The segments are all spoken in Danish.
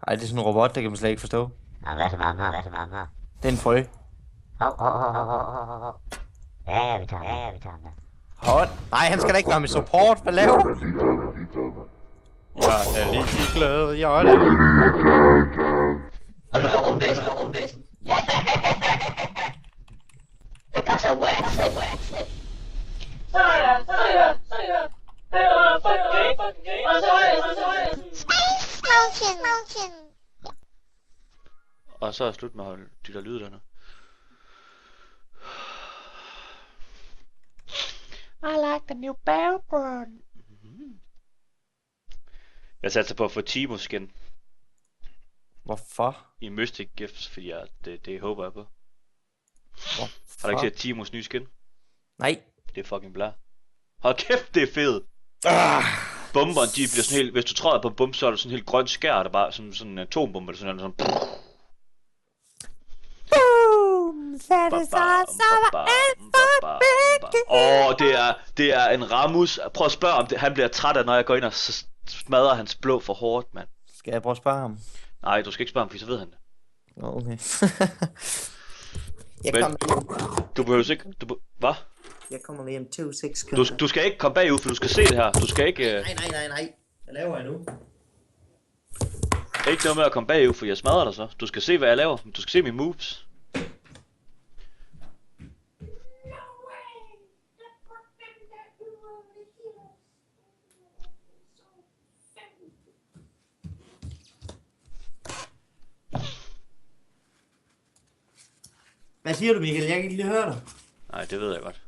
Ej, det er sådan en robot, der kan man slet ikke forstå. Hvad så meget? Det er en frø. Ja, vi tager den. Hold. Nej, han skal da ikke være med support. Hvad laver du? Jeg er lige glad. Jeg er lige... Og så er jeg slut med de der lyde dernede. I like the new Battleborn. Jeg satte på at få Timo skin Hvorfor? i Mystic Gifts, fordi det håber jeg på. Hvorfor? Har du ikke set Timos nye skin? Nej. Det er fucking blær. Hold kæft, det er fedt. Bomberen, de bliver sådan helt... Hvis du træder på en bombe, så er der sådan helt grønt skær, der bare sådan en atombombe eller sådan noget. Boom! Det er en Ramus. Prøv at spørge om det. Han bliver træt af, når jeg går ind og så smadrer hans blå for hårdt, mand. Skal jeg prøve at spørge ham? Nej, du skal ikke spørge ham, for så ved han det. Okay. Du behøver ikke... Hvad? Jeg kommer lige om 2 sekunder. Du skal ikke komme bagud, for du skal se det her. Du skal ikke... Nej. Hvad laver jeg nu? Ikke noget med at komme bagud, for jeg smadrer dig så. Du skal se, hvad jeg laver. Du skal se mine moves. Hvad siger du, Michael? Jeg kan ikke lige høre dig. Nej, det ved jeg godt.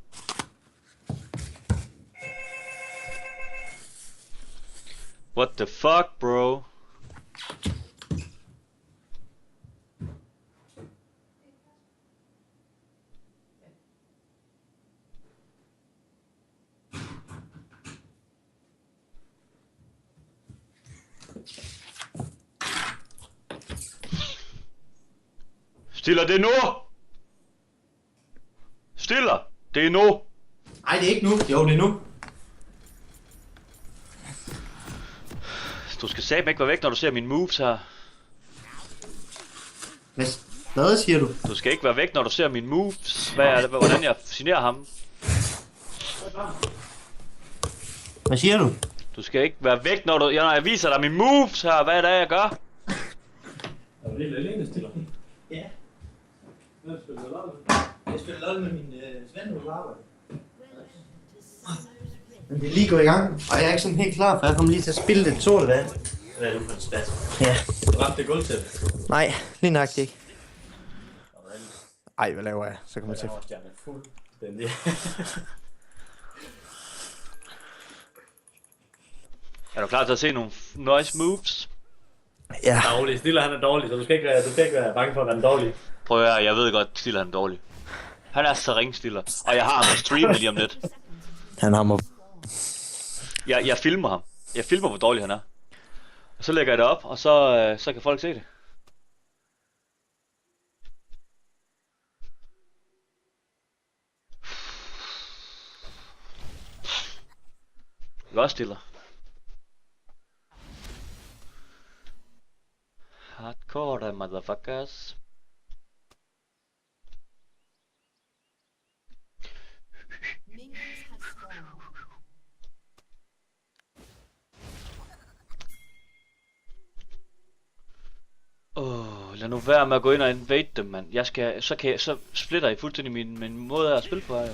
What the fuck, bro? Stiller det nu? Stiller! Det er nu! Nej, det er ikke nu. Jo, det er nu. Du skal satme ikke være væk, når du ser mine moves her. Hvad siger du? Du skal ikke være væk, når du ser mine moves. Hvad er det? Hvordan jeg signerer ham? Hvad siger du? Du skal ikke være væk, når jeg viser dig mine moves her. Hvad er det, jeg gør? Er du helt alene, Stiller? Ja. Hvem spiller du LOL? Jeg spiller LOL med min Svend på arbejde. Men det er lige gået i gang, og jeg er ikke sådan helt klar, for jeg kommer lige til at spille det sorte vand. Hvad er du for en spas? Ja. Du ramte det gulvtæppe. Nej, lige nøjagtigt ikke. Ej, hvad laver jeg? Så kommer jeg til. Jeg er fuldstændig. Er du klar til at se nogle nice moves? Ja. Dårlig. Stiller han er dårlig, så du skal ikke være bange for at være dårlig. Prøv at høre, jeg ved godt, Stiller han er dårlig. Han er så ringstiller, og jeg har ham på streamen lige om lidt. Han har mig. Jeg filmer ham. Jeg filmer, hvor dårlig han er. Og så lægger jeg det op, og så kan folk se det. Du er også Stiller. Hardcore, motherfuckers. Lad nu være med at gå ind og invade dem, mand. Så splitter I fuldstændig min måde at spille på her, jo.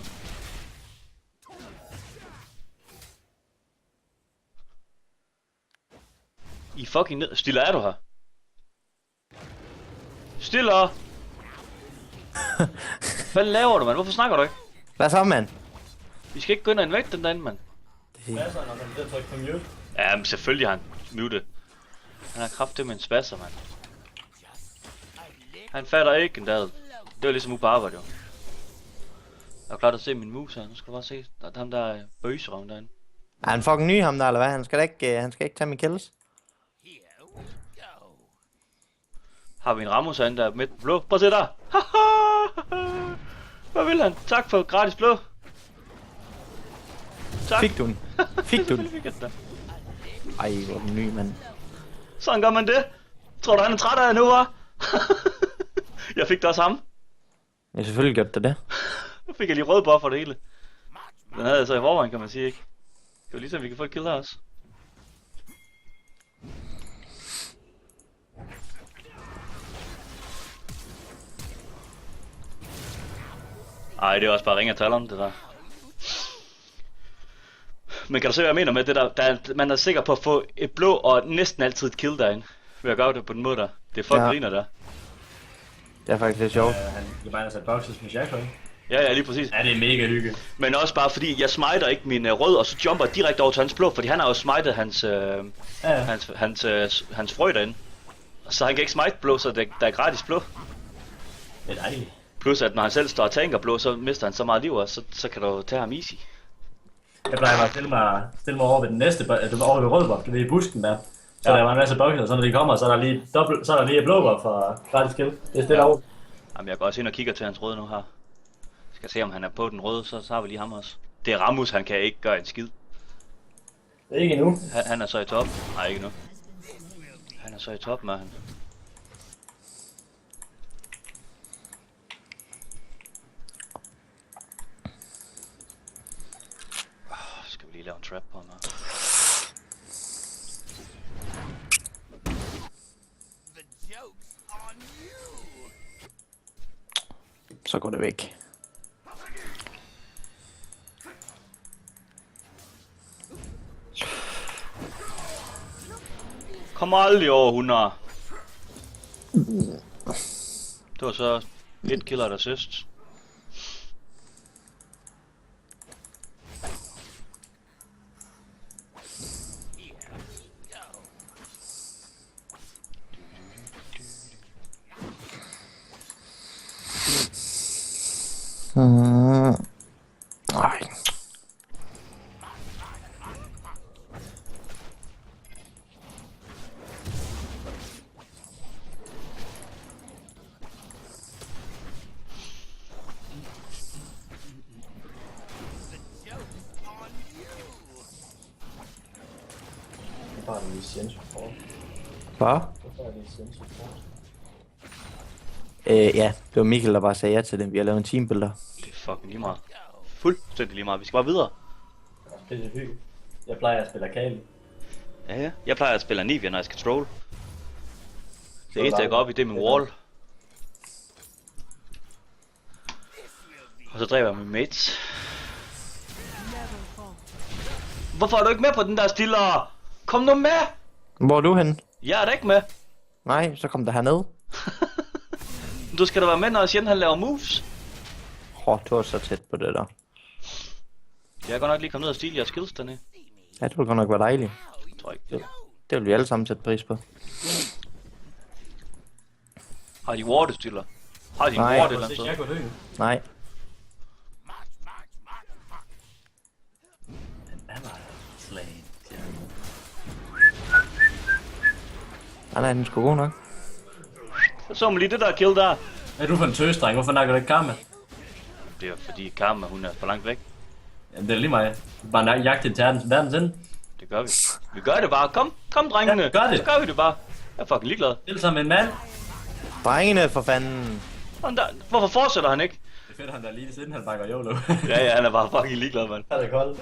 I fucking ned. Stiller, er du her? Stiller! Hvad laver du, mand? Hvorfor snakker du ikke? Hvad så, mand? Vi skal ikke gå ind og invade den derinde, mand. Hvad så, når man bliver trykt på mute? Ja, men selvfølgelig har han muted. Han har kraftigt med en spasser, mand. Han fatter ikke en dag. Det var ligesom ude på arbejde, jo. Jeg er klar til at se min moves her. Nu skal du bare se. Der er ham der bøserøven derinde. Er han fucking ny, ham der, eller hvad? Han skal ikke tage min kills. Har vi en Ramos herinde, der er midt på blå? Prøv at se der! Hvad vil han? Tak for gratis blå. Tak. Fik du den? Fik du den? Fik jeg den da. Ej, hvor er den ny, mand. Sådan gør man det. Tror du, han er træt af nu, hva'? Jeg fik da også ham. Jeg har selvfølgelig gjort det. Nu fik jeg lige rød buff for det hele. Den havde jeg så i forvejen, kan man sige, ikke? Det var ligesom, vi kan få et kill her også. Ej, det er også bare ringe af taleren, det der. Men kan du se, hvad jeg mener med det der? Man er sikker på at få et blå og næsten altid et kill derinde. Ved at gøre det på den måde der. Det er folk griner der. Det er faktisk lidt sjovt. Han kan bare sat boxes med Shackle, ikke? Ja, lige præcis. Ja, det er mega hygge. Men også bare fordi, jeg smiter ikke min rød, og så jumper direkte over til hans blå, fordi han har jo smitet hans frø derinde. Så han kan ikke smite blå, så der er gratis blå. Det er dejligt. Plus at når han selv står og tanker blå, så mister han så meget liv, og så kan du tage ham easy. Jeg plejer bare at stille mig over ved den næste, over ved rød buff, det er i busken der. Så der var en masse boxer, og så når de kommer, så er der lige et blå buff for gratis kill. Det er stille over. Jamen jeg går også ind og kigger til hans røde nu her. Skal se om han er på den røde, så har vi lige ham også. Det er Ramus, han kan ikke gøre en skid. Det er ikke endnu. Han er så i top. Nej, ikke nu. Han er så i top med han. Skal vi lige lave en trap på ham her. Så går det væk. Kommer aldrig over 100. Det var så et kill og et assist. Ej. Bare en licens support. Hvad? Hvorfor er det licens support? Ja, det var Mikkel, der bare sagde ja til det. Vi har lavet en teambuilder. Det er fucking lige meget. Fuldstændig lige meget. Vi skal bare videre. Det er hygge. Jeg plejer at spille Akali. Ja. Jeg plejer at spille Anivia, når jeg skal troll. Det eneste, jeg går op i, det er min wall. Og så dræber jeg min mates. Hvorfor er du ikke med på den der stiller? Kom nu med! Hvor er du henne? Jeg er da ikke med. Nej, så kom der herned. Du skal da være med, når Shen han laver moves. Du var så tæt på det der. Jeg er godt nok lige kommet ned og stile jeres skills dernede. Ja, det ville godt nok være dejligt. Jeg tror ikke det. Det vil vi alle sammen sætte pris på. Har de ward stiller? Har de en Nej. ward eller noget? Jeg går hygge. Nej. Han var slagen. Nej, den skulle god nok. Så man lige det der kill der. Hvad er du for en tøsdreng? Hvorfor nakker du ikke Karma? Det er fordi Karma, hun er for langt væk. Jamen, det er lige mig. Bare jagte til verdens ende. Det gør vi. Vi gør det bare. Kom drengene. Ja, gør det. Så gør vi det bare. Jeg er fucking ligeglad. Stille sig med en mand. Drengene, for fanden. Hvorfor fortsætter han ikke? Det er fedt, han der lige siden han bakker YOLO. Ja, han er bare fucking ligeglad, mand. Han er koldt.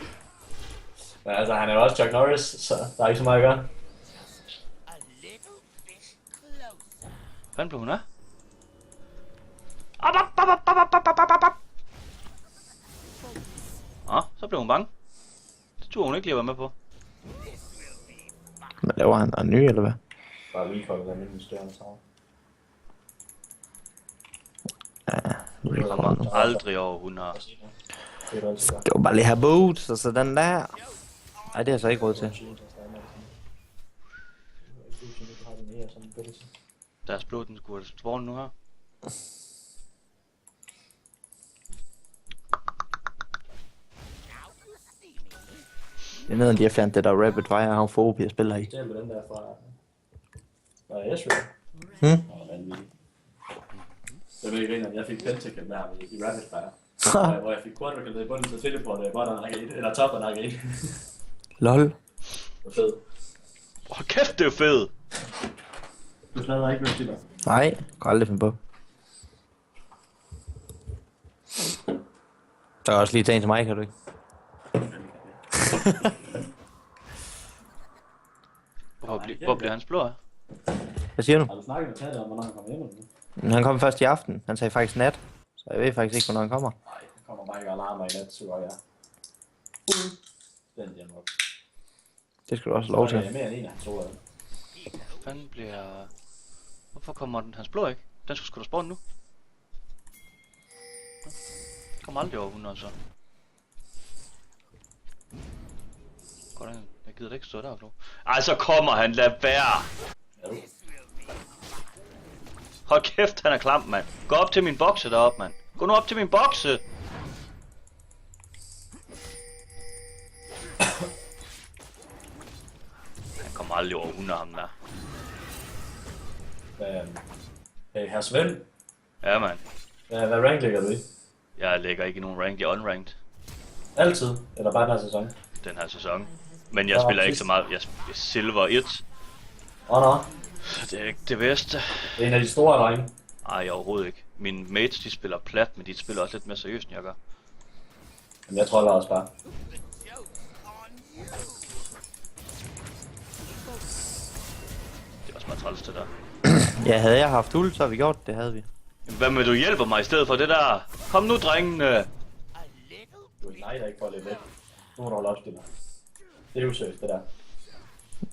Men altså, han er jo også Chuck Norris, så der er ikke så meget at gøre. Hvad blev hun af? Så blev hun bange. Det turde hun ikke lige at være med på. Men laver han der en ny, eller hvad? Bare recall, der er mindre større så. Ja, Kommer aldrig over 100. det var bare lige have boots, og så den der. Ej, det har jeg så ikke råd til. Deres blod, den skulle spawn nu her. Det er nede, de har fandt det der Rapid Fire, han får OP at spille her i. Det er med den der fra... Nå, Ezreal. Jeg ved ikke, at jeg fik pentakill der i Rapid Fire. Hvor jeg fik quadrukill i bunden, så teleport bottom række 1, eller top række 1. LOL. Det var fedt. Hold kæft, det er fedt. Du smadrer ikke med Stiller. Nej, kan aldrig finde på. Der er også lige tage en til mig, kan du ikke? Hvor bliver hans blå af? Hvad siger du? Har du snakket med Katte om, hvornår han kommer hjem? Eller? Han kom først i aften. Han sagde faktisk nat. Så jeg ved faktisk ikke, hvornår han kommer. Nej, han kommer bare ikke og larmer i nat, så går jeg. Den hjemme op. Det skal du også have lov Så er til. det mere end en af hans ord. Fanden bliver... Hvorfor kommer hans blå ikke? Den skulle sgu da spawne nu. Kommer aldrig over 100 så. Hvordan? Jeg gider da ikke stå der, bro. Ej, så kommer han, lad være! Hold kæft, han er klam, mand. Gå op til min bokse deroppe, mand. Gå nu op til min bokse! Han kommer aldrig over 100, ham der. Hey, herr Svend. Ja, mand. Hvad rank ligger du i? Jeg lægger ikke i nogen rank, jeg er unranked. Altid? Eller bare den her sæson? Den her sæson. Men jeg spiller ikke så meget. Jeg spiller Silver 1. Nå. Så det er ikke det bedste. Det er en af de store drenge. Ej, overhovedet ikke. Mine mates, de spiller plat, men de spiller også lidt mere seriøst, end jeg gør. Men jeg troller også bare. Det er også bare træls det der. Ja, havde jeg haft uld, så havde vi gjort det, havde vi. Hvad med du hjælper mig i stedet for det der? Kom nu, drengene! Du er nej, der ikke får lidt væk. Nu må du holde op, Stiller. Det er useriøst, det der.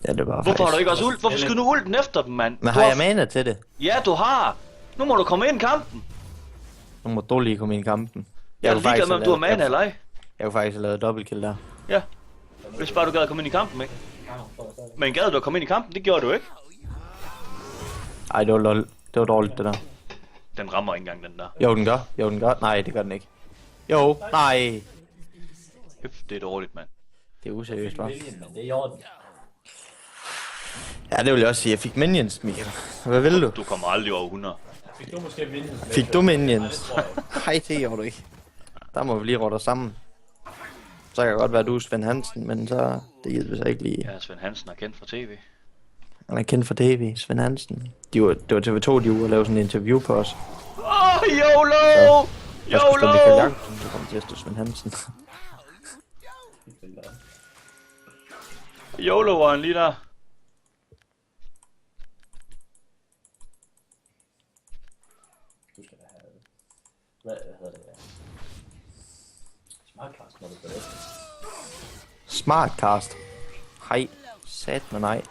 Ja, det var Hvorfor faktisk... har du ikke også ult? Hvorfor skyder du ulten efter dem, mand? Men har jeg mana til det? Ja, du har! Nu må du komme ind i kampen! Nu må du lige komme ind i kampen. Jeg er kunne ligeglad faktisk med, om have du har lavet- mana eller ej. Jeg kunne faktisk have lavet dobbeltkill der. Ja. Hvis bare du gad at komme ind i kampen, ikke? Men gad du at komme ind i kampen? Det gjorde du ikke. Ej, det var lol. Det var dårligt, det der. Den rammer ikke engang, den der. Jo, den gør. Jo, den gør. Nej, det gør den ikke. Jo, nej. Det er dårligt, mand. Det er useriøst, hva'? Men det er i orden. Ja, det vil jeg også sige. Jeg fik minions, Michael. Hvad vil du? Du kommer aldrig over 100. Fik du måske minions? Fik du minions? Nej, det gjorde du ikke. Der må vi lige råde os sammen. Så kan det godt være, du er Svend Hansen, men så... Det gider vi så ikke lige. Ja, Svend Hansen er kendt fra tv. Han er kendt for tv, Svend Hansen. Det var TV2, de var og lavede sådan en interview på os. YOLO! Der skulle stå Michael Jacobsen, så kom til at stå Svend Hansen. YOLO var han lige der. Du skal da have... Hvad hedder det? Smartcast, når du gør det. Smartcast. Hej. Sat med nej.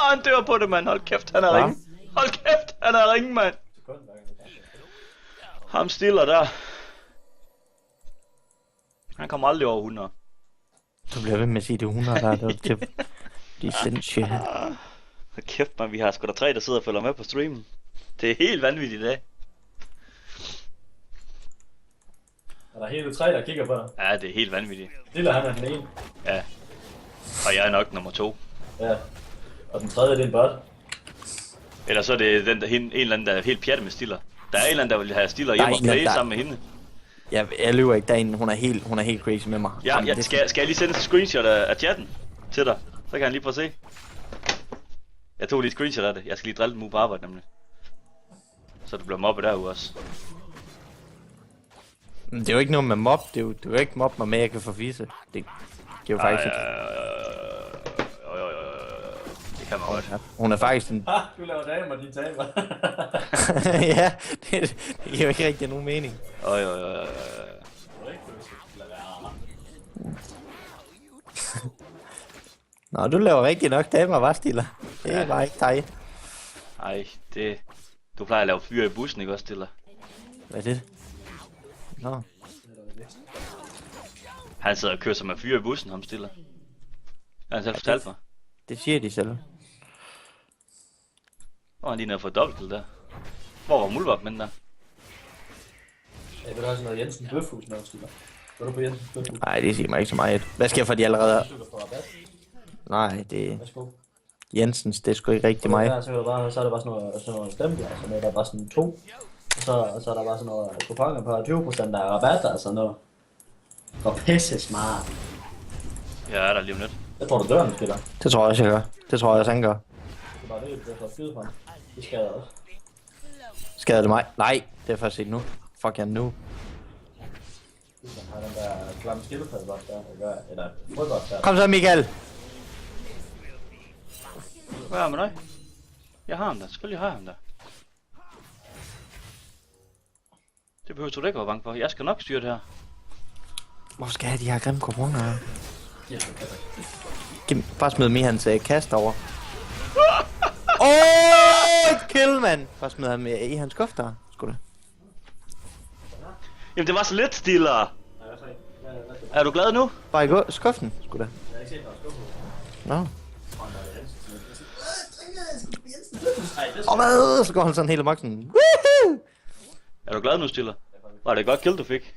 Han dør på det, mand. Hold kæft, han er Hva? ringe. Hold kæft, han er ringe, mand. Ham stiller der. Han kommer aldrig over 100. Du bliver ved med at sige, det er 100 der. Det er til... De er sindssyge. Hold kæft, man. Vi har sgu da 3, der sidder og følger med på streamen. Det er helt vanvittigt i dag. Er der hele 3, der kigger på dig? Ja, det er helt vanvittigt. Stiller han er den ene. Ja. Og jeg er nok nummer 2. Ja. Og den tredje, det er en bot. Eller så er det den, der, en eller anden, der er helt pjattet med stiller. Der er en eller anden, der vil have stiller hjem Der er og en eller play anden, der- sammen med hende. Jeg løber ikke derinde. Hun er helt crazy med mig. Ja, Jamen, det- skal jeg lige sende et screenshot af chatten til dig? Så kan han lige prøve at se. Jeg tog lige et screenshot af det. Jeg skal lige drille den uge på arbejde nemlig. Så du bliver mobbet derude også. Det er jo ikke noget med mob. Det er jo ikke mob mig med, at jeg kan få vise. Det er jo faktisk ikke. Det kan man godt. Hun er faktisk en... Du laver damer, de taber. Ja, det giver jo ikke rigtig nogen mening. Nå, du laver rigtig nok damer, var Stiller? Det er bare ikke dig. Ej, det... Du plejer at lave fyre i bussen, ikke også, Stiller? Hvad er det? Nå. Han sidder og kører sig med fyre i bussen, ham Stiller. Det har han selv fortalt mig. Det siger de selv. Hvor han lige nede for dobbelt der. Hvor var Mulvop med den der? Jeg vil også noget Jensen Bøfhus med, Stiller. Går du på Jensen Bøfhus? Nej, det siger mig ikke så meget. Hvad sker for de allerede? Du får rabat. Nej, det Værsgo. Jensens, det er sgu ikke rigtig mig. Ja, så er det bare sådan noget stempler, og sådan noget, der er bare sådan 2. Og så er der bare sådan noget kuponer på 20% der er rabat, og sådan noget. Og pisse smart. Jeg er der lige om lidt. Jeg tror, du dør, den spiller. Det tror jeg også, jeg gør. Det tror jeg også, han gør. Det er bare det, du får skyde fra. Det skader også. Skader det mig? Nej, det er først ikke nu. Fuck jeg nu. Han har den der klamme skildpadde-boss der, eller frøboss der. Kom så, Michael. Hvad er med dig? Jeg har ham der. Selvfølgelig har jeg ham der. Det behøver du da ikke være bange for. Jeg skal nok styre det her. Hvorfor skal jeg have de her grimme corona? Bare smid mig hans kast over. Et kill, mand! Bare smid ham i hans skufter, sgu da. Jamen det var så lidt stillere. Er du glad nu? Bare i gå skuften, sgu da. Nå. Og hvad? Så går han sådan helt amok sådan. Woohoo! Er du glad nu, Stiller? Var det et godt kill, du fik?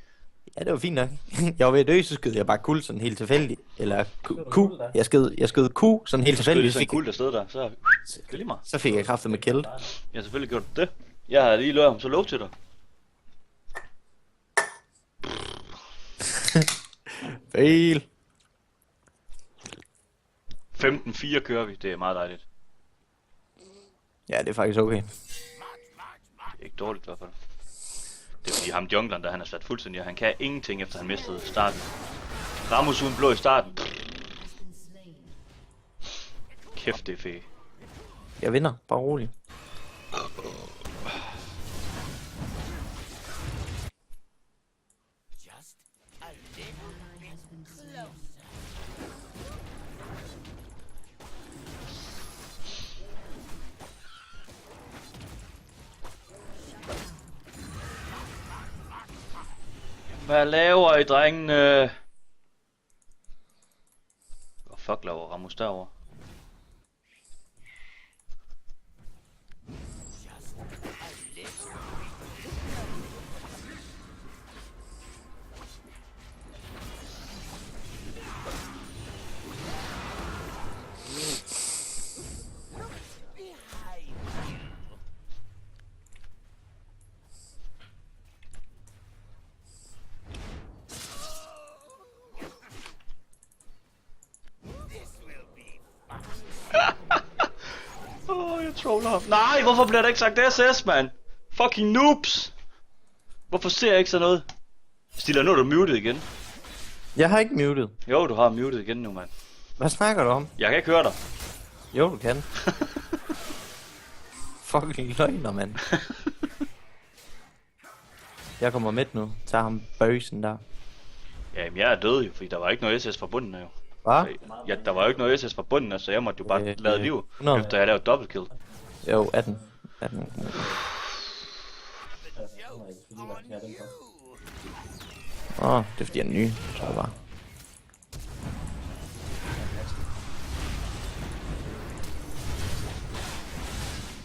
Ja, det var fint nok. Jeg var ved at dø, så skød jeg bare kul sådan helt tilfældigt. Eller ku. Jeg skød ku sådan helt tilfældigt. Så fik kul der stod der, så lige mig. Så fik jeg kraftet med kill. Ja, selvfølgelig gjorde du det. Jeg har lige løbet ham så lov til dig. Fail. 15-4 kører vi, det er meget dejligt. Ja, det er faktisk okay. Det er ikke dårligt i hvert fald. Det er fordi ham jungleren, der han er sat fuldstændig, og han kan ingenting efter han mistede starten. Ramos uden blå i starten. Kæft, det er fedt. Jeg vinder, bare rolig. Hvad laver I, drengene? Hvad fuck laver Ramos derovre? Jeg troller ham. Nej, hvorfor bliver der ikke sagt SS, mand? Fucking noobs! Hvorfor ser jeg ikke sådan noget? Stiller, nu er du muted igen. Jeg har ikke muted. Jo, du har muted igen nu, mand. Hvad snakker du om? Jeg kan ikke høre dig. Jo, du kan. Fucking løgner, mand. Jeg kommer med nu. Tag ham bøsen der. Jamen, jeg er død jo, fordi der var ikke noget SS fra bunden af jo. Hvad? Ja, der var jo ikke noget SS fra bunden af, så jeg måtte jo bare lade liv, 100. efter jeg lavede double kill. Jo, 18. 18. Det er fordi jeg er ny, tror jeg bare.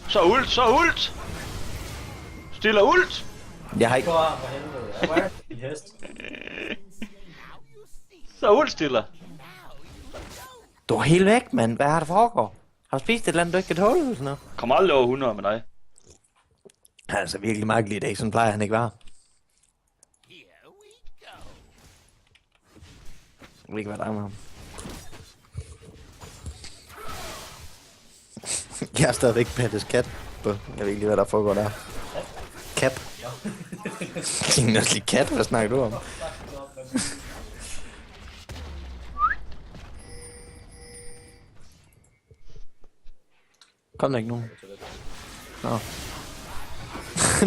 Så ult, så ult! Stiller ult! Jeg har ikke... For helvede. Jeg var i hest. Så ult, Stiller. Du er helt væk, mand. Hvad har der foregår? Har du spist et eller andet, du ikke kan tåle eller sådan noget? Kommer aldrig over 100 med dig. Han er altså virkelig mærkelig i dag, sådan plejer han ikke være. Jeg ved ikke, hvad der er med ham. Jeg er stadigvæk Pattes kat. Jeg ved ikke lige, hvad der foregår der. Kat. Jeg tænkte også lige kat, hvad snakker du om? Kom der ikke nogen? Nå.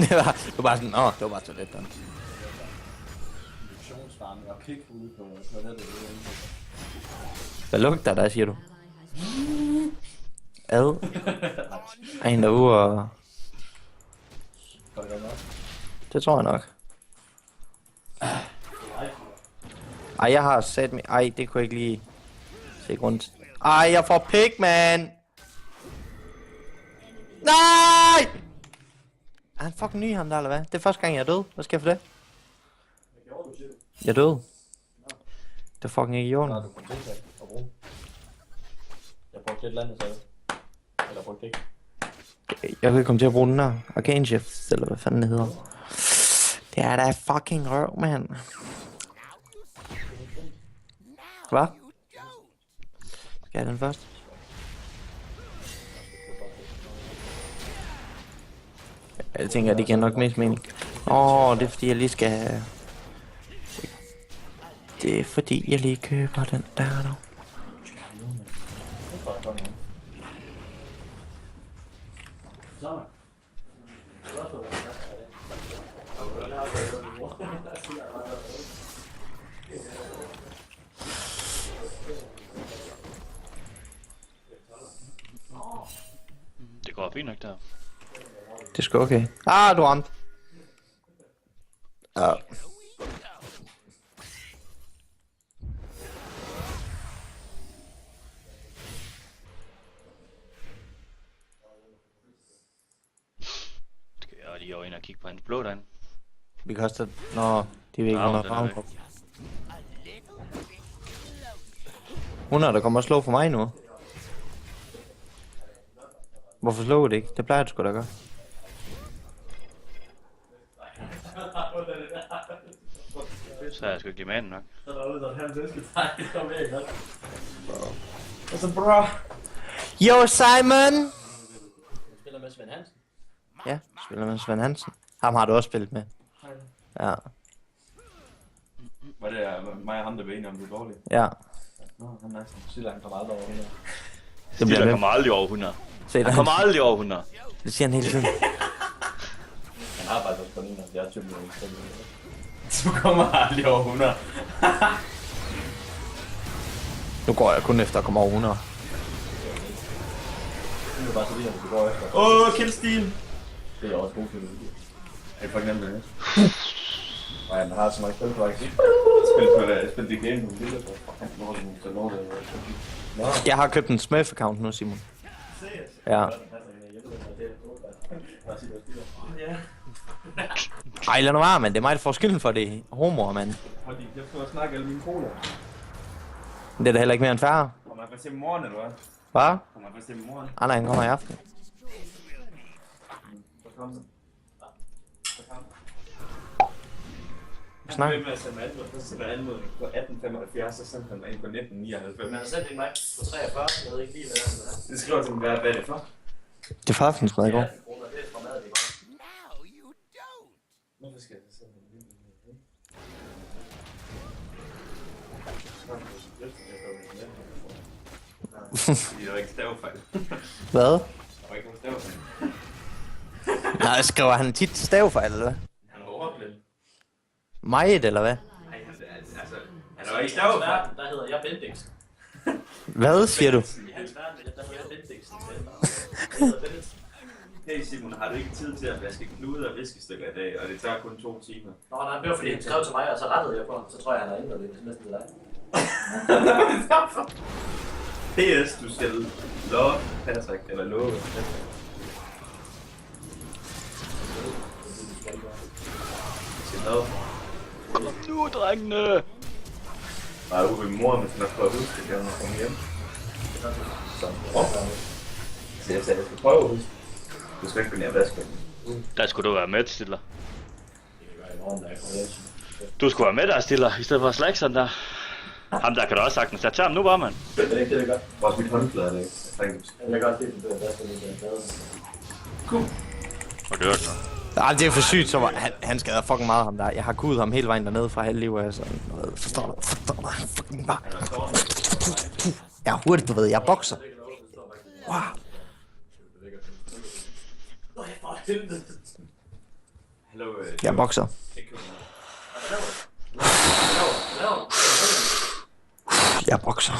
det var bare sådan, det var bare så let, den. Hvad lugter der, siger du? Ad? Er en derude og... Det tror jeg nok. Ej, jeg har sat mig... Ej, det kunne jeg ikke lige se rundt. Ej, jeg får pik, man! Nej! Er han fucking ny, ham der, eller hvad? Det er første gang, jeg er død. Hvad sker for det? Jeg er død. Det er fucking ikke i orden. Jeg brugte lidt landet, så. Eller brugte ikke. Jeg kan ikke komme til at bruge den her. Arcane Shift, eller hvad fanden det hedder. Det er da fucking røv, mand. Hvad? Skal jeg have den først? Jeg tænker, det giver nok mest mening. Det er fordi, jeg lige skal have... Det er fordi, jeg lige køber den der nu. Det går fint nok der. Det er sgu okay. Du ramte. Ja. Skal jeg lige over ind og kigge på hans blå derinde? Vi koster... Nå, de vil ikke Ravn, noget den er ravn. Hun er der kommer og slå for mig nu. Hvorfor slår det ikke? Det plejer du sgu da gøre. Så er jeg sgu ikke lige manden nok. Så er der ude, der han ønsker dig. Det kommer væk nok. Og så bro. Yo, Simon! Spiller med Svend Hansen. Ja, spiller med Svend Hansen. Ham har du også spillet med. Ja. Var det mig og ham, der var enige om, du er dårlig? Ja. Nå, han er nice. Silla, han kommer aldrig over 100. Det bliver Stiller med. kommer aldrig over 100. Se Han der. kommer aldrig over 100. Det siger han hele tiden. Han arbejder også på 79 millioner. Du kommer aldrig over 100. Nu går jeg kun efter at komme over 100. Det er bare så lige, at du går efter. Killstil. Det er også god film. Er det for eksempel det? Nej, man har så meget spil på ikke. Spil det game med billeder på. Jeg har købt en Smurf-account nu, Simon. Ja. Ej, lad nu være, mand. Det er mig, der får skylden for det. Homoer, mand. Fordi jeg skal snakke alle mine cola. Det er da heller ikke mere end færre. Kommer man først hjem i morgen, eller hvad? Hvad? Kommer man først hjem i morgen? Nej, han kommer i aften. Snak. Han blev med at sende anmodning på 1875, så sendte han mig ind på 1999. Men han sendte en mig på 43, jeg ved ikke lige, hvad det er. Det skriver til mig, hvad er det for? Det er farfensmad i går. Det er fra mad, det er bare. Hvorfor skal jeg sende en lille? Det er jo ikke stavefejl. Hvad? Der var ikke nogen stavefejl. Nej, skriver han tit stavefejl, eller hvad? Han var overblind. Meget, eller hvad? Nej, han var ikke stavefejl. Der hedder jeg Bendix. Hvad siger du? I hans verden, der hedder jeg Bendix. Jeg hedder Bendix. Hey Simon, har du ikke tid til at vaske knude og viskestykker i dag, og det tager kun 2 timer? Nå, nej, det var fordi han skrev til mig, og så rettede jeg på ham. Så tror jeg, han har ændret det. Det er næsten dig. PS, du skal love Patrick, eller love Patrick. Du skal love. Kom nu, drengene! Bare ude ved mor, men sådan at prøve at huske det, kan man komme hjem. Så, så jeg sagde, jeg skal prøve at huske. Du skal ikke gå ned og vaske den. Der skulle du være med, Stiller. Du skulle være med der, Stiller, i stedet for at slække sådan der. Ham der kan du også sagtens. Jeg tager ham nu bare, mand. Det er ikke det, det gør. Hvor er mit håndklæde, er det ikke? Jeg tænker, Jeg kan godt lide, at det er lidt glad. cool. Og det hørte Nej, det er for sygt, så han skader fucking meget ham der. Jeg har kudet ham hele vejen dernede fra halv liv, altså. Forstår du? Fucking bare. Jeg er hurtigt, du ved. Jeg bokser. Wow. Hallo, Jeg bokser. Jeg bokser.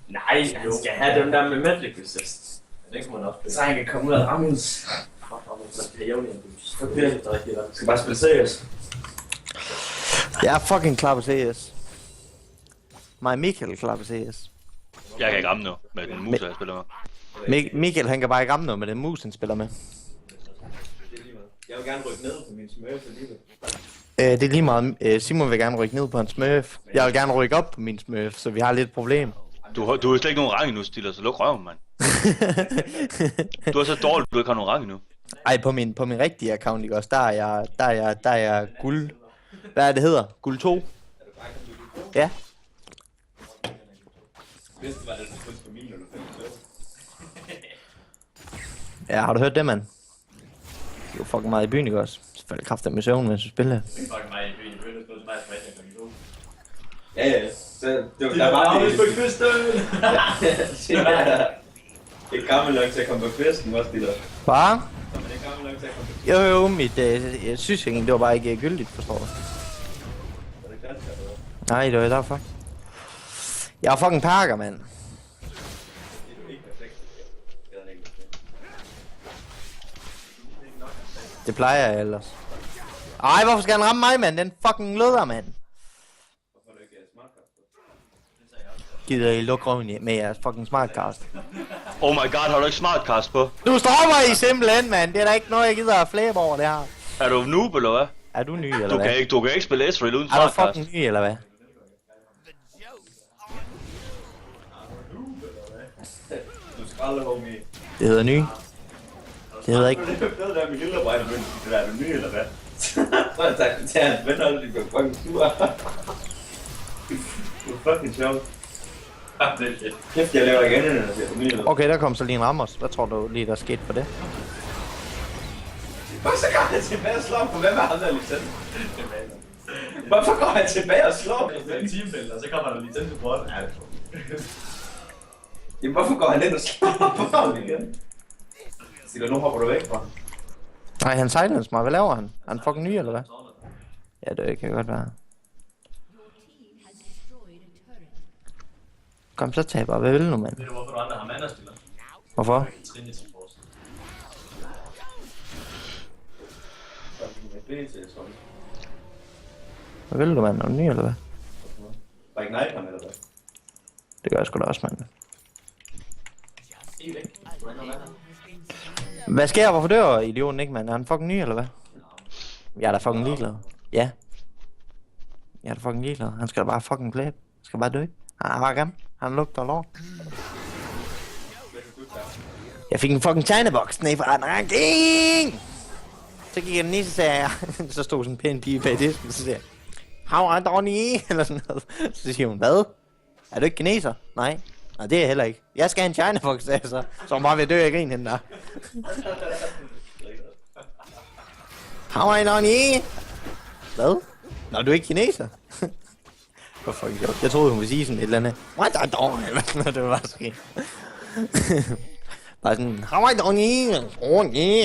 Nej, han skal have dem der med medical assist. Det skal man også spille. Så han kan komme ud af Rammus. Så det er jævnligt, at du spiller det rigtigt. Skal bare spille seriøst. Jeg er fucking klar på CS. Mig og Michael er klar på CS. Jeg kan ikke ramme nu med den mus, jeg spiller med. Michael, han kan bare ikke ramme noget med den mus, han spiller med. Jeg vil gerne rykke ned på min smørf alligevel. Det er lige meget. Simon vil gerne rykke ned på en smurf. Jeg vil gerne rykke op på min smurf, så vi har lidt problem. Du har slet ikke nogen rang nu, Stiller, så luk røven, mand. Du er så dårlig, du ikke har nogen rang nu. Ej, på min rigtige account, ikke også? Der er jeg guld. Hvad er det hedder? Guld 2? Ja. Bedste var det, du spiste på min, når du fik det. Ja, har du hørt det, mand? Det var fucking meget i byen, ikke også? Selvfølgelig kraftigt med søvn, mens du spiller. Det er fucking mig i byen. Jeg begyndte at spille så meget fredag kl. 2. Ja. Så det der var det. på kysten! Det er gammel nok til at komme på festen, også det der. Hvad? Så man er gammel nok til at komme på Jo, mit sygesikring, det var bare ikke gyldigt, forstår du? Er det klart, eller hvad? Nej, det var derfor. Jeg er fucking parker, mand. Det er jo ikke perfekt. Det er ikke perfekt. Det plejer jeg ellers. Ej, hvorfor skal han ramme mig, mand? Den fucking løder, mand. Hvorfor er du ikke smartcast på? Gider I lukke røven med jeres fucking smartcast? Oh my god, har du ikke smartcast på? Du stopper I simpelthen, mand. Det er da ikke noget, jeg gider at flæbe over det her. Er du noob, eller hvad? Er du ny, eller hvad? Du kan ikke spille Ezreal uden Er du smartcast. fucking ny, eller hvad? Du skralder, homie. Det hedder ny. Det hedder ikke... Det er der med lillebrejde, men det er du ny, eller hvad? Så har jeg sagt til hans venner, at de bliver fucking sure. Du er fucking sjov. Kæft, jeg laver igen, når jeg siger, du er ny, eller hvad? Okay, der kom så lige en Ramos. Hvad tror du lige, der skete for det? Hvorfor går han tilbage og slår på? Hvem er ham der licens? Hvorfor går han tilbage og slår? Det er en teambuilder, og så kommer der licens på det. Jamen, hvorfor går han ind og slår på ham igen? Siger du, nu hopper du væk fra? Nej, han silence mig. Hvad laver han? Er han fucking ny, eller hvad? Ja, det kan godt være. Kom så, taber. Hvad vil du, mand? Ved du, hvorfor du andre har mandastiller? Hvorfor? Trinity Force. Hvad vil du, mand? Er du ny, eller hvad? Var ikke nej ham, eller hvad? Det gør jeg sgu da også, mand. Hvad sker der? Hvorfor dør idioten ikke, mand? Er han fucking ny, eller hvad? Jeg er da fucking ligeglad. Ja. Jeg er da fucking ligeglad. Han skal da bare fucking plæbe. Han skal bare dø. Han er bare grim. Han lugter lort. Jeg fik en fucking tegneboks ned fra en ranking! Så gik jeg den i, så sagde jeg, så stod sådan en pæn pige bag disken, så siger jeg, how are Donnie? Eller sådan noget. Så siger hun, hvad? Er du ikke kineser? Nej. Nej, det er jeg heller ikke. Jeg skal have en China-box, sagde jeg så. Så hun bare ved at dø af grin, hende der. How are Donnie? Hvad? Nå, du er ikke kineser? Hvorfor ikke? Jeg troede, hun ville sige sådan et eller andet. What are Donnie? Eller sådan noget, det var bare sket. Bare sådan, how are Donnie? Donnie,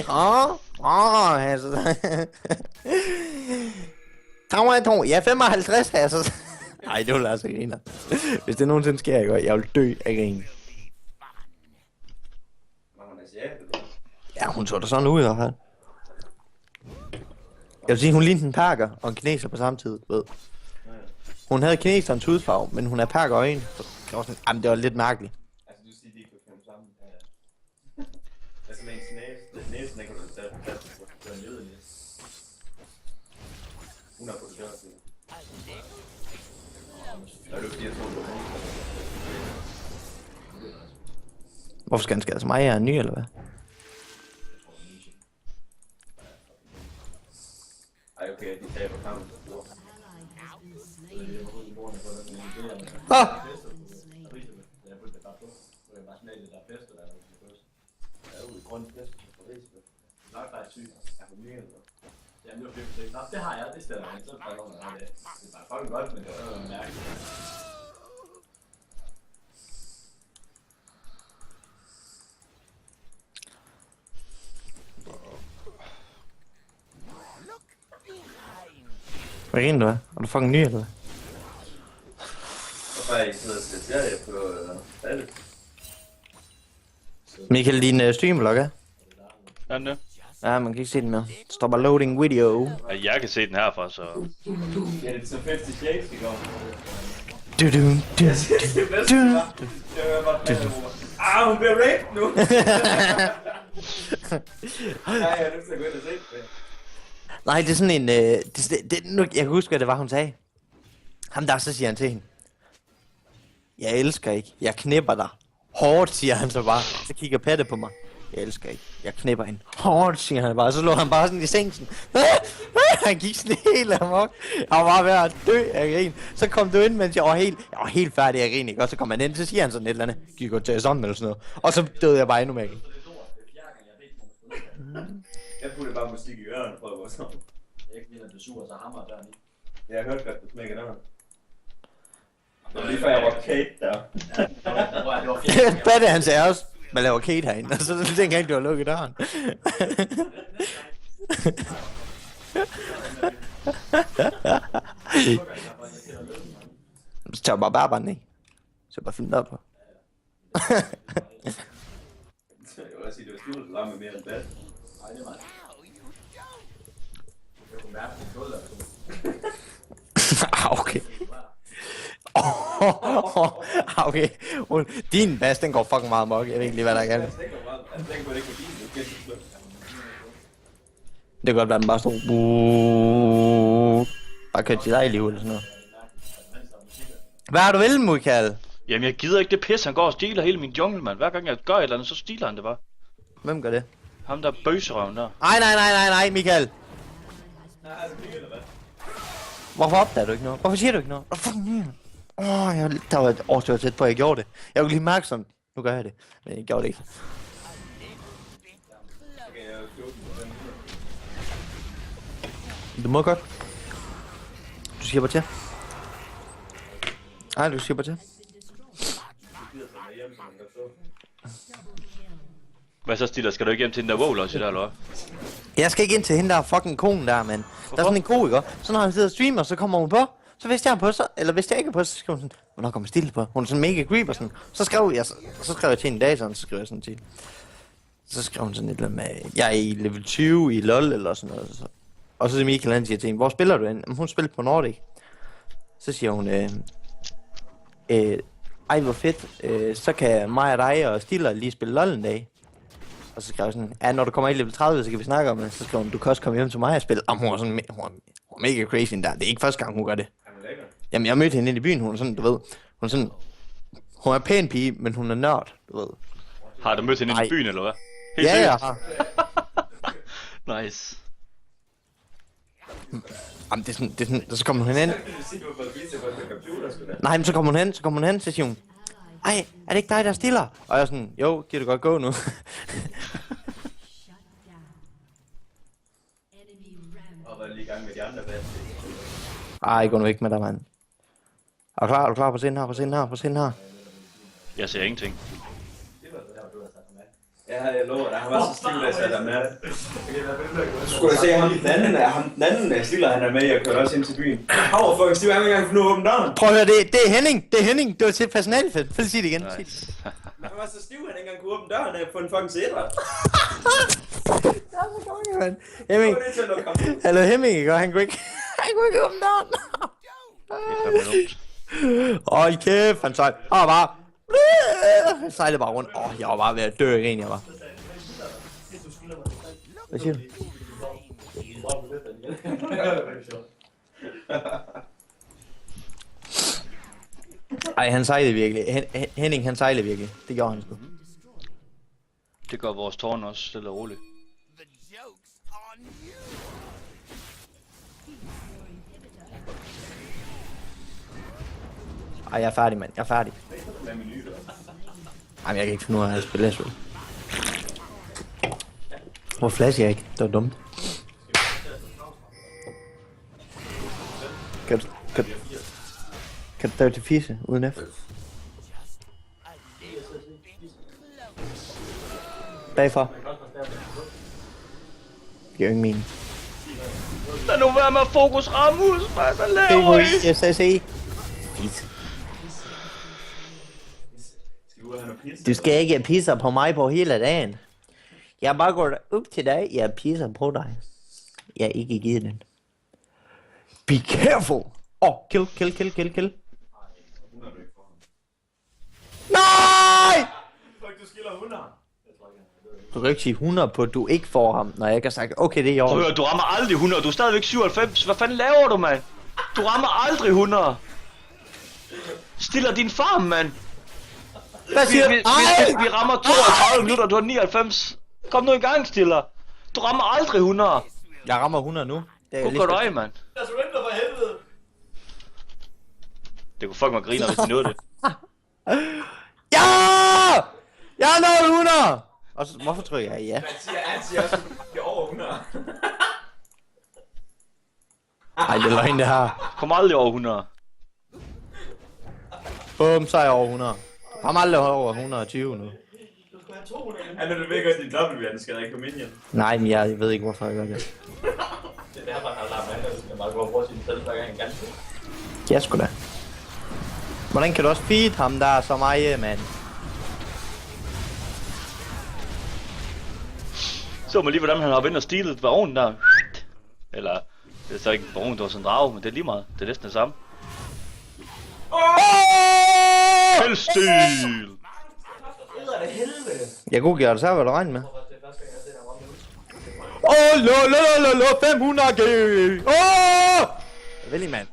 altså. Ja, 55, altså. Ej, det vil altså grine. Hvis det nogensinde sker, jeg vil dø af grin. Ja, hun så da sådan ud i hvert fald. Jeg vil sige, hun lignede en perker og en kineser på samme tid, ved. Hun havde kineserens hudfarve, men hun er perker øjne. Jamen, det var lidt mærkeligt. Altså, du siger, de ikke kunne komme sammen. Altså, med en næsen, ikke kan du tage på pladsen, så det er en leder lidt. Hun har fået det gjort til. Er du fordi, jeg tror, du er Hvorfor skal han skade til mig? Jeg er ny, eller hvad? Ej, okay, de taber kampen. Ah! Det har jeg, det stiller jeg. Så er det bare det. Det er bare fucking godt, men det var noget mærkeligt. Hvad griner du af? Er du fucking ny, eller hvad? Hvorfor er I sidder og ser serie på faldet? Michael, din streamvlog er? Er den det? Ja, man kan ikke se den mere. Stop bare loading video. Ja, jeg kan se den herfra, så... Ja, det er så 50 Shades, det går. Du. Det bedste var, det var bare hun bliver raped nu! Nej, jeg er nødt til at gå ind og se det. Nej, det er sådan en... jeg kan huske, hvad det var, hun sagde. Ham der, så siger han til hende. Jeg elsker ikke. Jeg knipper dig. Hårdt, siger han så bare. Så kigger Patte på mig. Jeg elsker ikke. Jeg knipper hende. Hårdt, siger han bare. Så lå han bare sådan i sengen. Sådan. Han gik sådan helt amok. Jeg var bare ved at dø af grin. Så kom du ind, mens jeg var helt færdig af grin, ikke? Og så kom han ind, så siger han sådan et eller andet. Gik godt til sådan eller sådan noget. Og så døde jeg bare endnu mere. Jeg puttede bare musik i ørerne for at gå sådan. Jeg ikke vinder, du sur, så hammer der lige. Jeg har hørt godt, du smækker døren. Det var lige før jeg var Kate der. Det var fjerde. Batte hans er også. Man laver Kate herinde, og så tænkte jeg ikke, du har lukket døren. Så tager bare bærbaren, ikke? Så bare fyldt op på. Jeg vil også sige, det var skjult ramme mere end det. Nej, det er meget. Jeg kunne mærke den gulv, der Okay. Okay. Din bas, den går fucking meget mok. Jeg ved ikke lige, hvad der er galt. Det kan godt være, den bare stod. Bare kørt til dig i liv eller sådan noget. Hvad har du vil, Michael? Jamen, jeg gider ikke det pis. Han går og stiler hele min jungle, mand. Hver gang jeg gør et eller andet, så stiler han det bare. Hvem gør det? Ham der bøserøven der. Nej, Michael. Hvorfor opdager du ikke noget? Hvorfor siger du ikke noget? Der var et årsdør tæt på, at jeg gjorde det. Jeg kunne lige mærke sådan, nu gør jeg det. Men jeg gjorde det ikke. Du må godt. Du siger bare til. Nej, du siger bare til. Hvad så, Stiller? Skal du ikke hjem til den der vål også i der, eller hvad? Jeg skal ikke ind til hende der fucking konen der, mand. Der er sådan en ko, ikke? Så når han sidder og streamer, så kommer hun på. Så hvis jeg er på, eller hvis jeg ikke er på, så skriver hun sådan, hvornår kommer Stille på? Hun er sådan mega creep og sådan. Så skrev jeg til en dag sådan, så skrev jeg sådan til. Så skrev hun sådan et eller andet med, jeg er i level 20 i LoL eller sådan noget. Så. Og så siger Michael, han siger til hende, hvor spiller du hen? Hun spiller på Nordic. Så siger hun, ej hvor fedt, så kan mig og dig og Stiller lige spille LoL en dag. Og så skrev jeg sådan, ja, når du kommer i level 30, så kan vi snakke om det. Så skrev hun, du kan også komme hjem til mig og spille. Hun var sådan, hun var mega crazy der. Det er ikke første gang, hun gør det. Jamen, jeg mødte hende inde i byen, hun er sådan, du ved. Hun er pæn pige, men hun er nørd, du ved. Har du mødt hende i byen, eller hvad? Helt Ja, jeg har. Nice. Jamen, det er sådan, så kommer hun hen. Nej, men så kommer hun hen, så siger hun, ej, er det ikke dig, der stiller? Og jeg er sådan, jo, giver det godt gå nu. Og var lige i gang med de andre band. Ej, gå nu ikke med dig, mand. Er du klar på scenen her? Jeg ser ingenting. Ja, jeg lover dig. Han var så stiv, da jeg satte ham med. Skulle jeg se ham den anden Stiller, han er med, jeg kørte også ind til byen. Han var fucking stiv, han vil ikke engang få nu åbne døren. Prøv at høre, det er Henning. Det var til personalefest. Prøv at sige det igen. Nice. Han var så stiv, han ikke engang kunne åbne døren på en fucking sætter. Hemming. Hallo Hemming, ikke? Han kunne ikke åbne døren. Hold kæft, han sejlede. Han sejlede bare rundt. Jeg var bare ved at dø igen, jeg var. Hvad siger du? Ej, han sejlede virkelig. Henning, han sejlede virkelig. Det gjorde han sgu. Det gør vores tårn også, stille og roligt. Ej, jeg er færdig, mand. Jeg er færdig. Ej, men jeg kan ikke finde ud af at spille spil. Hvor flash jeg ikke? Det var dumt. Kan du tage til fisse uden F? Bagfor. Det giver ingen mening. Lad nu være med at fokus Ramus, hvad laver I? Jeg sagde se. Du skal ikke pisse på mig på hele dagen. Jeg bare går op til dig, jeg pisser på dig. Jeg ikke givet den. Be careful! Kill. Nej! Du kan ikke sige 100 på, at du ikke får ham, når jeg ikke har sagt, okay, det er i år. Prøv at høre, du rammer aldrig 100, du er stadigvæk 97. Hvad fanden laver du, mand? Du rammer aldrig 100. Stiller din farm, mand. Hvad siger du? Vi rammer 32 minutter, du har 99. Kom nu i gang, Stiller. Du rammer aldrig 100. Jeg rammer 100 nu. Det er Hvor lige går du af, mand? Jeg surrender for helvede. Det kunne fuck mig grine, hvis de nåede det. Ja! Jeg er nået 100! Og så, hvorfor trykker jeg ja? Han siger også, at det er over 100. Ej, det er løgn det her. Kom aldrig over 100. Bum, så er jeg over 100. Jeg rammer aldrig over 120 nu. Han er det ved godt din W, han skal ikke komme ind igen. Nej, men jeg ved ikke, hvorfor jeg gør det. Det er derfor, han har lavet mand, der skal bare gå og bruge sin selv, hver gang han ganske. Ja, sgu da. Hvordan kan du også feed ham der så meget, mand? Så man lige, hvordan han har vendt og stilet baronen der. Eller, det er så ikke en baron, det var sådan en drage, men det er lige meget. Det er næsten det samme. Kældstil! Jeg kunne gøre det så, hvad du regner med. Lo, 500 G! Vældig, mand.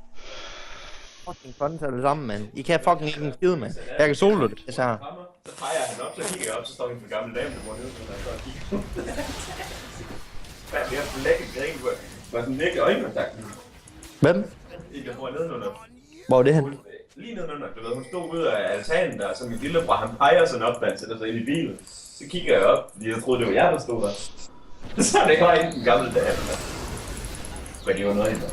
Fucking fun alle sammen, mand. I kan fucking ikke en skide, mand. Jeg kan solo det, så her. Så peger han op, så kigger jeg op, så står han for gamle dame, der må ned, så han står og kigger. Hvad er det her for lækker grin, hvor var sådan virkelig øjenkontakt. Hvem? I kan få nedenunder. Hvor er det hen? Lige nedenunder, du ved, hun stod ude af altanen der, så min lillebror, han peger sådan op, da han sætter sig ind i bilen. Så kigger jeg op, fordi jeg troede, det var jer, der stod der. Så det var ikke den gamle dame der. Men det var noget der.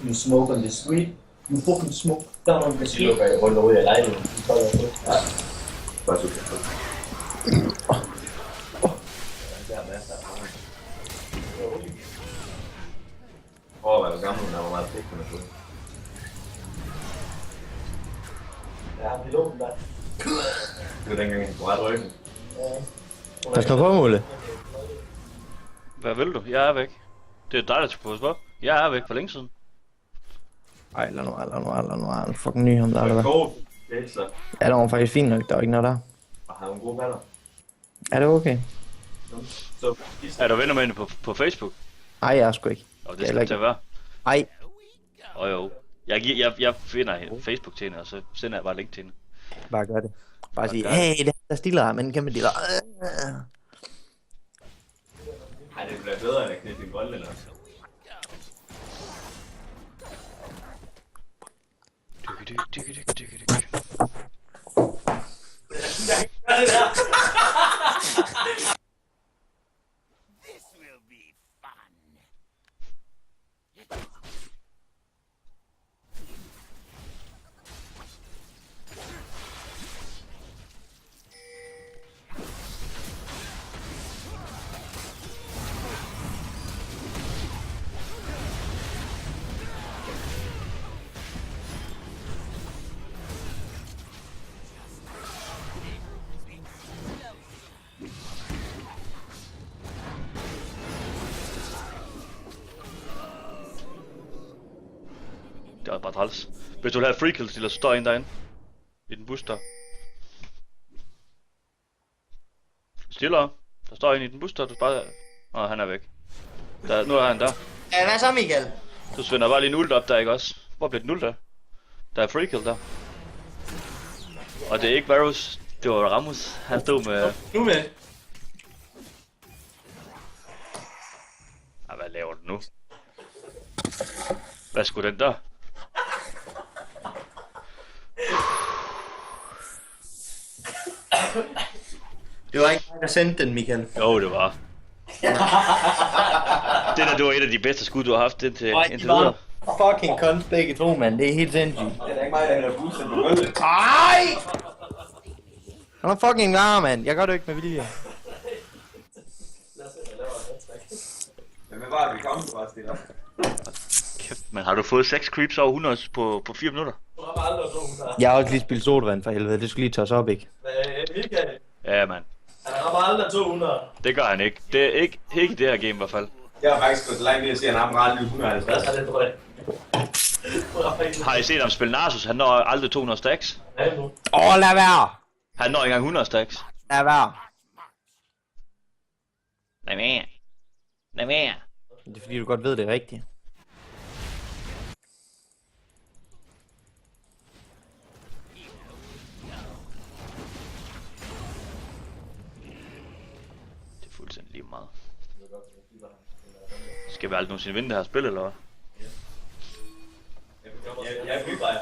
You smoke on the street. You fucking smoke down on the street. Så lukker jeg rundt ud af lejligheden. Ja. Bare så kan hvor gammel hun er, hvor meget pæk hun er fået. Ja, piloten der. Det var dengang, han kunne ret ryggen. Pas nu på, Mulle. Hvad vil du? Jeg er væk. Det er dig, der skal på spot. Jeg er væk for længe siden. Ej, lad nu. Fucking ny ham der, eller hvad? God, det er så. Ja, det var faktisk fint nok, der var ikke noget der. Og har nogle gode baller. Er det okay? Så, Er du venner med hende på Facebook? Ej, jeg er sgu ikke. Og det skal det til at være. Ej, Jo. Jeg finder hende Facebook til hende, og så sender jeg bare link til hende. bare gør det. Bare sige, hey, det er der stiller, men kan man dele. ej, det bliver bedre, end at knippe en bold eller Det er bare træls. Hvis du vil have free kills, så står en derinde. I den bus der. Stiller. Der står en i den bus der, du bare... Åh, han er væk. Nu er han der. Ja, hvad så, Michael? Du svinder bare lige en ult op der, ikke også? Hvor blev den ult der? Der er free kill der. Og det er ikke Varus, det var Rammus. Han stod med... Nu med. Hvad laver du nu? Hvad skulle den der? Det var ikke mig, der sendte den, Michael. Jo, det var. Det der, det var et af de bedste skud, du har haft indtil videre. Fucking cons begge to, mand. Det er helt sindssygt. det er ikke mig, der hælder bussen på gulvet. Ej! Han er fucking varm, mand. Jeg gør det ikke med vilje. Men hvad var det, vi kom fra, Stiller? Kæft, men har du fået 6 creeps over 100 på 4 minutter? Jeg har også lige spillet sodavand for helvede. Det skulle lige tørres op, ikke? Michael, Ja, mand. han rammer aldrig 200. Det gør han ikke. Det er ikke i det her game i hvert fald. Jeg har faktisk gået så langt ned at se, at han rammer aldrig 150. Hvad er det, drøg? Har I set ham spille Narsus? Han når aldrig 200 stacks. Lad være! Han når ikke engang 100 stacks. Lad være! Lad være. Det er fordi, du godt ved det rigtigt. Skal vi aldrig nogensinde vinde det her spil, eller hvad? Jeg vil bare...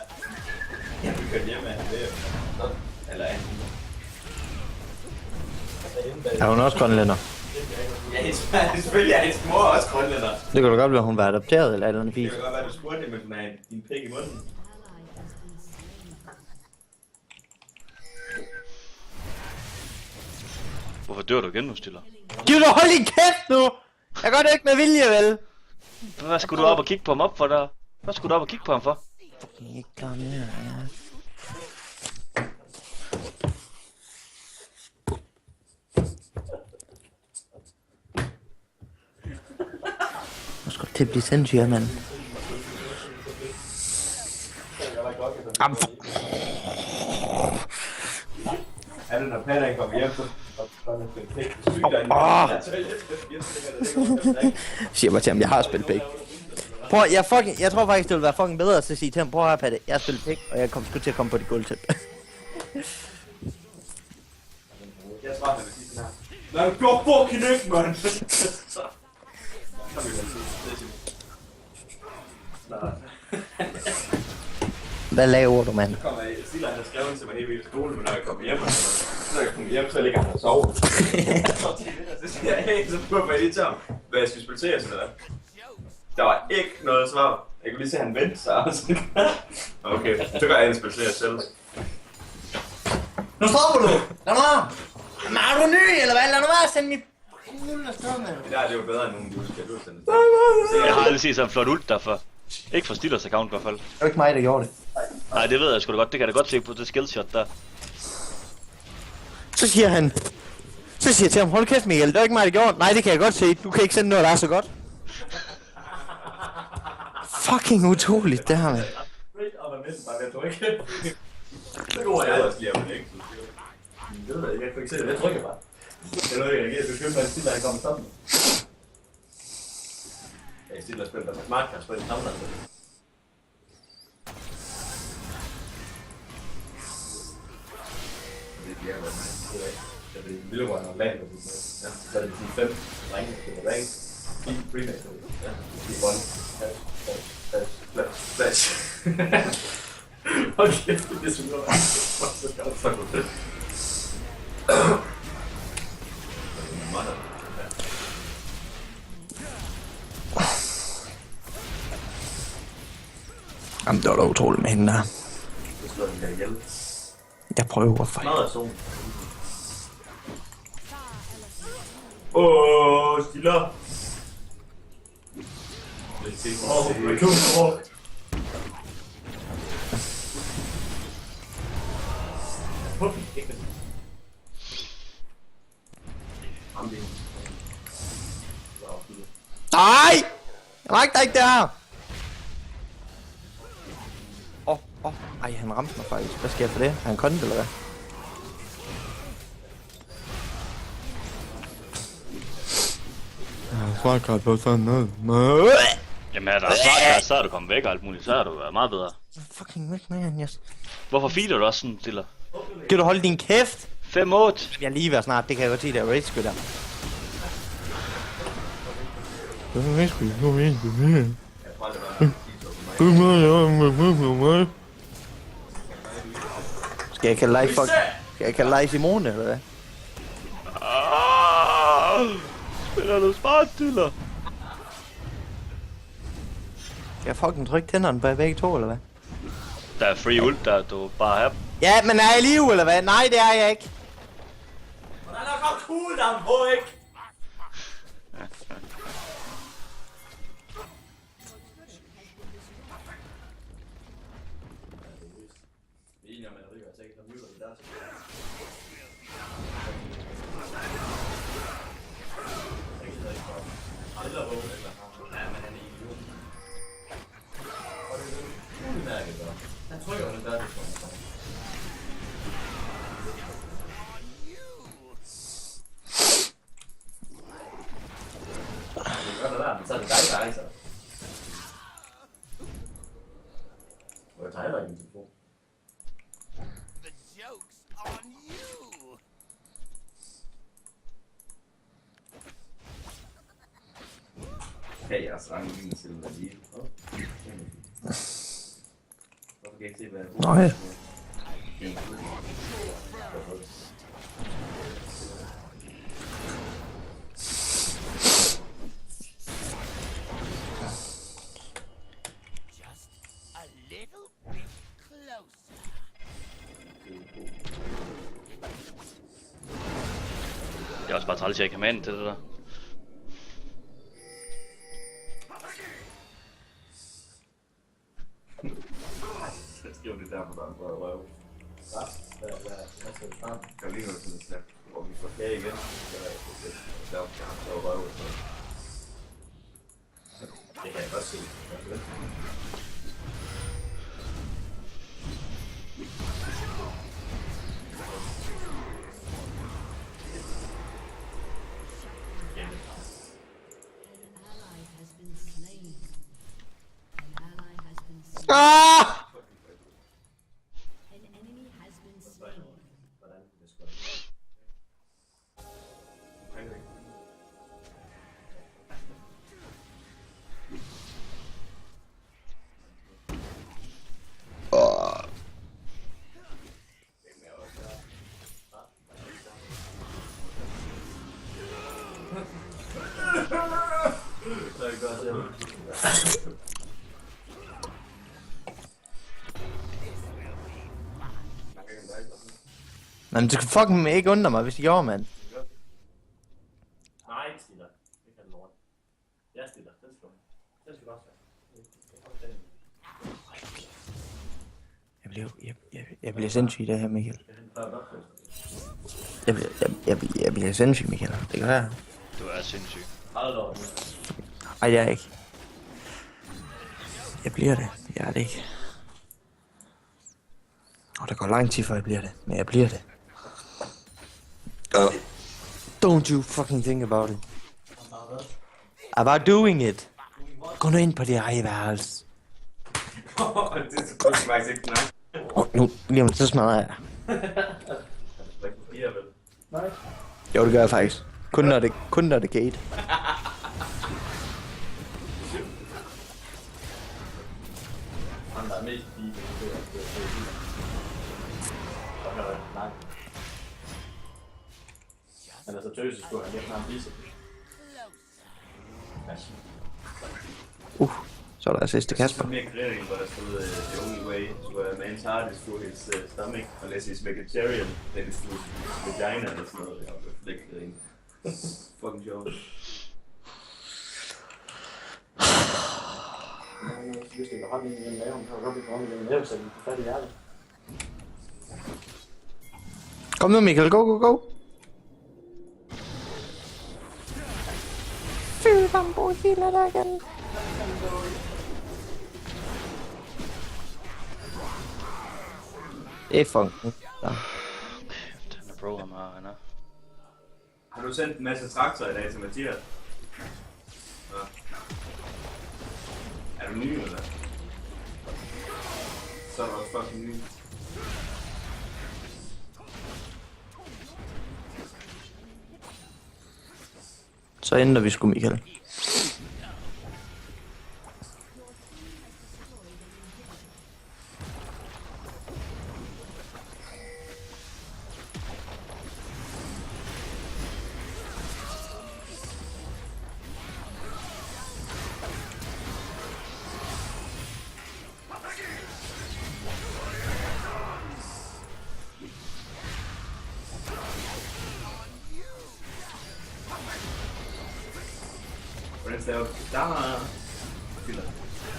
Jeg vil køre hjem af ham, det eller andet. Er hun også grønlænder? Ja, selvfølgelig er hendes mor også grønlænder. Det kan da godt være, hun var adopteret eller andet Det fint. kan godt være, du spurgte det, men hun har din pik i munden. Hvorfor dør du igen nu, Stiller? Giv nu hold din kæft nu! Jeg gør det ikke med vilje, vel? Hvad skulle du op og kigge på ham op for der? Hvad skulle du op og kigge på ham for? Fucking ikke klar mere, ja. Nu skal du til at blive sindssyg, mand. Jamen, Er det, når Patrick kommer hjem, så kommer han til pik. siger bare til ham, jeg har spillet pik. Prøv, jeg tror faktisk, det ville være fucking bedre at sige til ham, prøv at høre, Patte, jeg har spillet pik, og jeg kommer sgu til at komme på det gulvtæp. Jeg svarer, han vil sige sådan her. Lad du gå fucking ikke, mand! Så kan vi vel sige. Hvad laver du, mand? Så kommer jeg, Stiller han har skrevet til mig helt vildt i skole, men når jeg kommer hjem, så jeg kommer hjem, så ligger han og sover. Så siger jeg, hey, så prøver jeg lige til ham, hvad jeg skal spille til, sådan der. Der var ikke noget svar. Jeg kunne lige se, at han vendte sig, og så okay, så gør jeg en spille til jer selv. Nu stopper du! Lad mig! Men er du ny, eller hvad? Lad nu være at sende mit... Det der, det er jo bedre end nogen, du skal du sende. Jeg har aldrig set sådan en flot ult derfor. Ikke for Stillers account i hvert fald. Det var ikke mig, der gjorde det. Nej, det ved jeg sgu da godt. Det kan jeg da godt se på det skillshot der. Så siger han... Så siger jeg til ham, hold kæft Michael, det er ikke mig, der gjorde det. Nej, det kan jeg godt se. Du kan ikke sende noget, der er så godt. Fucking utroligt, det her, mand. Så går jeg ellers lige om det, ikke? Det ved jeg ikke, jeg kunne ikke se det. Jeg trykker bare. Jeg ved ikke, jeg kan købe mig en Stiller, han kommer sammen. Jeg Stiller spiller der med Markers på en sammenhæng. Det bliver jo meget. Jeg ved ikke, lillebror er land, og så er det de 5 drenge, der er rang. Fint remake. Ja, de er one. Flash. Okay, det er sådan noget. Så godt, så godt. Jamen, det var da utroligt med hende der. Jeg prøver for Stiller. Jeg kunne ikke Nej! Jeg magter ikke det her! Ej, han ramte mig faktisk. Hvad sker jeg for det? Er han kontet, eller hvad? Jeg svarer godt på sådan noget. Jamen er der snart, så er du kommet væk og alt muligt. Så er du været meget bedre. Fucking væk med han, yes. Hvorfor filer du også sådan, Stiller? Kan du holde din kæft? 5-8. Jeg er lige være snart, det kan jeg godt sige, der er rage skytter. Skal jeg kalde live fuck? Skal jeg kalde live i morgen, eller hvad? Spiller du smart, Stiller? Skal jeg fucking trykke tænderne på begge to, eller hvad? Der er free ult, der du bare har. Ja, men er jeg live, eller hvad? Nej, det er jeg ikke. Der er nok cooldown på, ikke? Han trykker jo den der, så er det dig, der er, så. Hvor jeg tegner ikke en telefon. kan jeg så range min selv lige. Hvorfor kan jeg ikke se, hvad jeg bruger? Nå ja. Det er også bare træls, at jeg ikke har mand til det der. Jeg skriver det der på dig, hvor jeg røver. Hvad skal du frem? Kan lige noget sådan et snap, hvor vi får kage igen. Der er jo røver. Det kan jeg godt se. Ah! Men det kan fucking ikke undre mig, hvis de gjorde, mand. Nej, ikke stiller. Det kan den lort. Jeg stiller. Den skal den skal også være. Jeg bliver sindssyg det her, Michael. Jeg bliver sindssyg, Michael. Det kan være. Du er sindssyg. Hold da. Ej, jeg er ikke. Jeg bliver det. Jeg er det ikke. Og der går lang tid, før jeg bliver det. Men jeg bliver det. Don't you fucking think about it. About doing it. Gå nu ind på det ejeværelse. Det er faktisk ikke nok. Nu, lige om så smadrer jeg. Nej. Jo, det gør jeg faktisk. Kun når det gate. Han der er mest lige det er nej. Han er så tøse, skulle han ikke have en bisse. Så er der assist til Kasper. Mere grilling, hvor der stod the only way to a man's heart is through his stomach, unless he's vegetarian, then it's through his vagina eller sådan noget. Jeg blev flækket grilling. Fucking sjovt. Hvis det var hånden i en lave, så var det godt, vi kom i en lave, så vi får fat i hjertet. Kom nu, Michael. Go, go, go. Fyld bambo hele dagen. Det er funken. Ja. Den er bro, han er. Har du sendt en masse traktorer i dag til Mathias? Ja. Er du ny, eller? Så er du også fucking ny. Så ændrer vi sgu, Michael.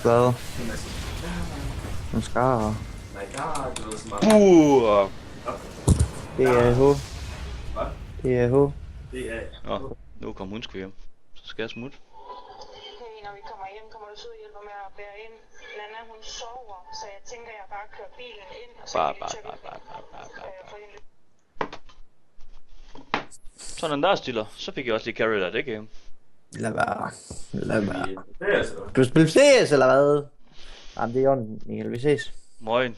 Hvad? Nu skal jeg. Det er H. Det er H. Nå, nu kommer hun sgu hjem. Så skal jeg smutte. Hey, når vi kommer hjem, kommer du så og hjælper med at bære ind. Nana, hun sover, så jeg tænker, jeg bare kører bilen ind, og så kan vi tjekke for hende. Sådan der, Stiller. Så fik jeg også lige carry af det game. Lad være. Lad være. Det er altså. Du spiller CS, eller hvad? Jamen, det er jo Michael. Vi ses. Moin.